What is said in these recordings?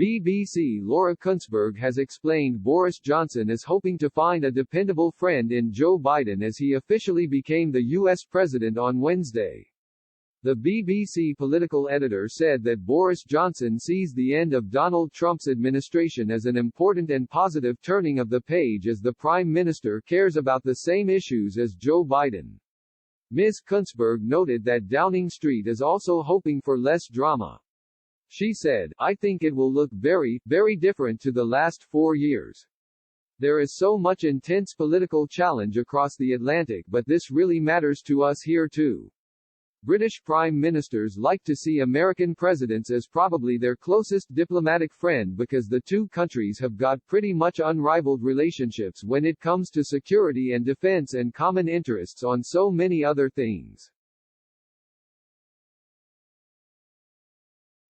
BBC Laura Kuennsberg has explained Boris Johnson is hoping to find a dependable friend in Joe Biden as he officially became the U.S. president on Wednesday. The BBC political editor said that Boris Johnson sees the end of Donald Trump's administration as an important and positive turning of the page as the Prime Minister cares about the same issues as Joe Biden. Ms. Kuennsberg noted that Downing Street is also hoping for less drama. She said, "I think it will look very, very different to the last 4 years. There is so much intense political challenge across the Atlantic, but this really matters to us here too." British prime ministers like to see American presidents as probably their closest diplomatic friend because the two countries have got pretty much unrivaled relationships when it comes to security and defense and common interests on so many other things.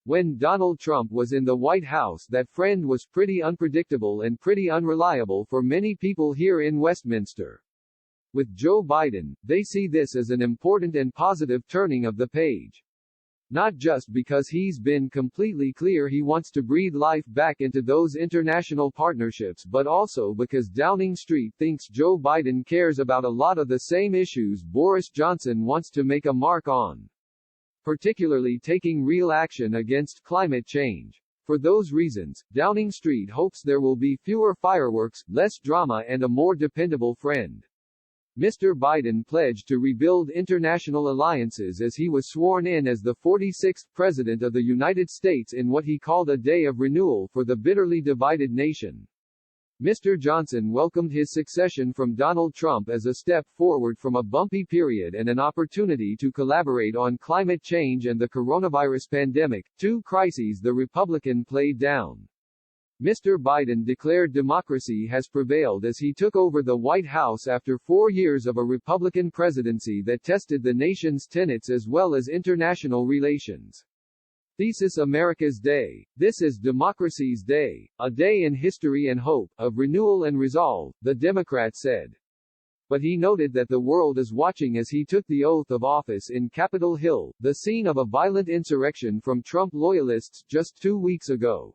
When Donald Trump was in the White House, that friend was pretty unpredictable and pretty unreliable for many people here in Westminster. With Joe Biden, they see this as an important and positive turning of the page. Not just because he's been completely clear he wants to breathe life back into those international partnerships, but also because Downing Street thinks Joe Biden cares about a lot of the same issues Boris Johnson wants to make a mark on. Particularly taking real action against climate change. For those reasons, Downing Street hopes there will be fewer fireworks, less drama and a more dependable friend. Mr. Biden pledged to rebuild international alliances as he was sworn in as the 46th President of the United States in what he called a day of renewal for the bitterly divided nation. Mr. Johnson welcomed his succession from Donald Trump as a step forward from a bumpy period and an opportunity to collaborate on climate change and the coronavirus pandemic, two crises the Republican played down. Mr. Biden declared democracy has prevailed as he took over the White House after 4 years of a Republican presidency that tested the nation's tenets as well as international relations. Thesis America's Day. This is democracy's day, a day in history and hope, of renewal and resolve, the Democrat said. But he noted that the world is watching as he took the oath of office in Capitol Hill, the scene of a violent insurrection from Trump loyalists just 2 weeks ago.